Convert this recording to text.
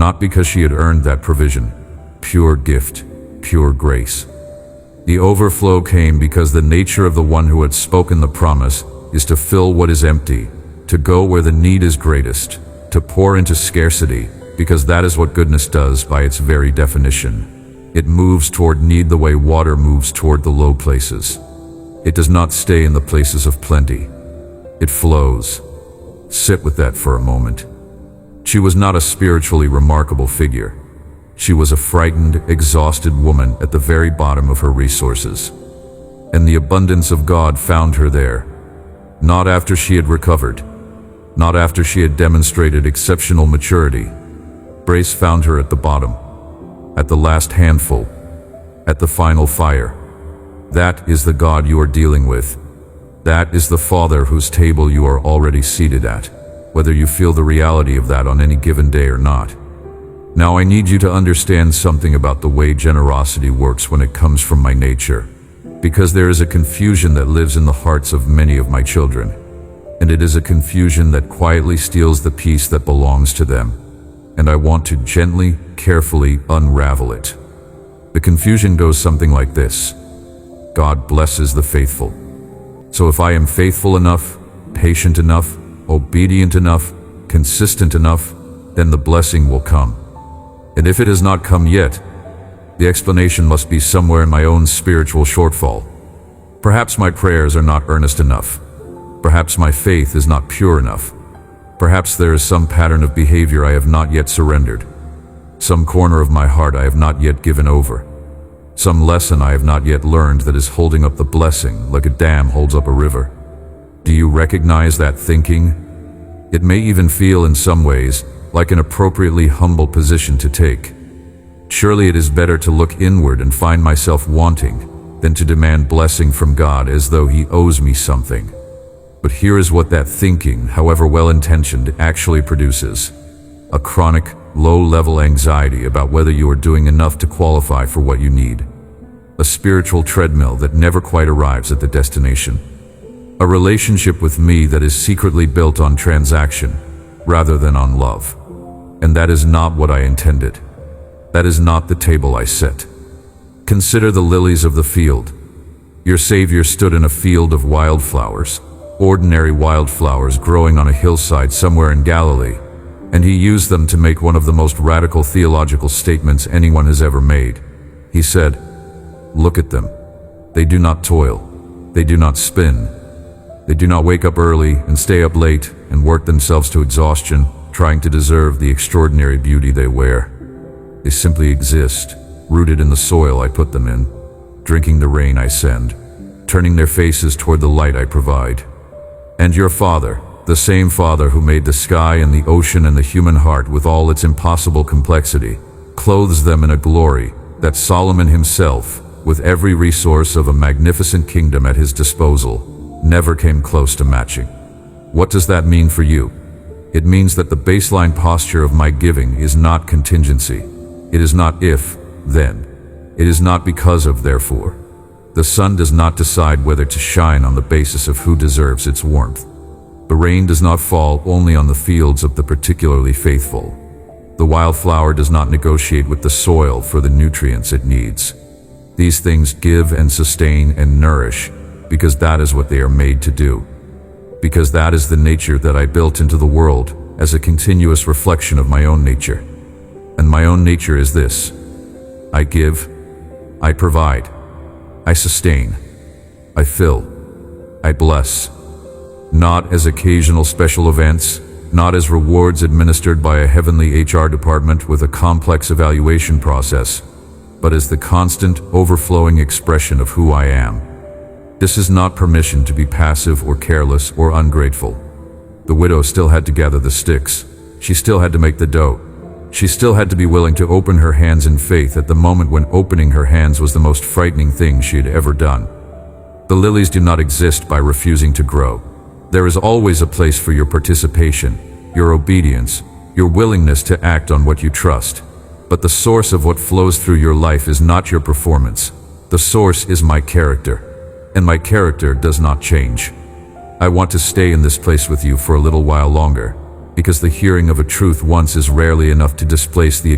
not because she had earned that provision. Pure gift, pure grace. The overflow came because the nature of the one who had spoken the promise is to fill what is empty, to go where the need is greatest, to pour into scarcity, because that is what goodness does by its very definition. It moves toward need the way water moves toward the low places. It does not stay in the places of plenty. It flows. Sit with that for a moment. She was not a spiritually remarkable figure. She was a frightened, exhausted woman at the very bottom of her resources. And the abundance of God found her there. Not after she had recovered. Not after she had demonstrated exceptional maturity. Grace found her at the bottom. At the last handful. At the final fire. That is the God you are dealing with. That is the Father whose table you are already seated at, whether you feel the reality of that on any given day or not. Now I need you to understand something about the way generosity works when it comes from my nature, because there is a confusion that lives in the hearts of many of my children, and it is a confusion that quietly steals the peace that belongs to them, and I want to gently, carefully unravel it. The confusion goes something like this: God blesses the faithful. So if I am faithful enough, patient enough, obedient enough, consistent enough, then the blessing will come. And if it has not come yet, the explanation must be somewhere in my own spiritual shortfall. Perhaps my prayers are not earnest enough. Perhaps my faith is not pure enough. Perhaps there is some pattern of behavior I have not yet surrendered. Some corner of my heart I have not yet given over. Some lesson I have not yet learned that is holding up the blessing like a dam holds up a river. Do you recognize that thinking? It may even feel in some ways like an appropriately humble position to take. Surely it is better to look inward and find myself wanting than to demand blessing from God as though He owes me something. But here is what that thinking, however well-intentioned, actually produces: a chronic, low-level anxiety about whether you are doing enough to qualify for what you need. A spiritual treadmill that never quite arrives at the destination. A relationship with me that is secretly built on transaction rather than on love. And that is not what I intended. That is not the table I set. Consider the lilies of the field. Your Savior stood in a field of wildflowers, ordinary wildflowers growing on a hillside somewhere in Galilee, and He used them to make one of the most radical theological statements anyone has ever made. He said, "Look at them. They do not toil. They do not spin. They do not wake up early and stay up late and work themselves to exhaustion, trying to deserve the extraordinary beauty they wear. They simply exist, rooted in the soil I put them in, drinking the rain I send, turning their faces toward the light I provide. And your Father, the same Father who made the sky and the ocean and the human heart with all its impossible complexity, clothes them in a glory that Solomon himself, with every resource of a magnificent kingdom at his disposal, never came close to matching. What does that mean for you? It means that the baseline posture of my giving is not contingency. It is not if, then. It is not because of, therefore. The sun does not decide whether to shine on the basis of who deserves its warmth. The rain does not fall only on the fields of the particularly faithful. The wildflower does not negotiate with the soil for the nutrients it needs. These things give and sustain and nourish because that is what they are made to do. Because that is the nature that I built into the world as a continuous reflection of my own nature. And my own nature is this: I give, I provide, I sustain, I fill, I bless. Not as occasional special events, not as rewards administered by a heavenly HR department with a complex evaluation process, but as the constant, overflowing expression of who I am. This is not permission to be passive or careless or ungrateful. The widow still had to gather the sticks. She still had to make the dough. She still had to be willing to open her hands in faith at the moment when opening her hands was the most frightening thing she had ever done. The lilies do not exist by refusing to grow. There is always a place for your participation, your obedience, your willingness to act on what you trust. But the source of what flows through your life is not your performance. The source is my character, and my character does not change. I want to stay in this place with you for a little while longer, because the hearing of a truth once is rarely enough to displace the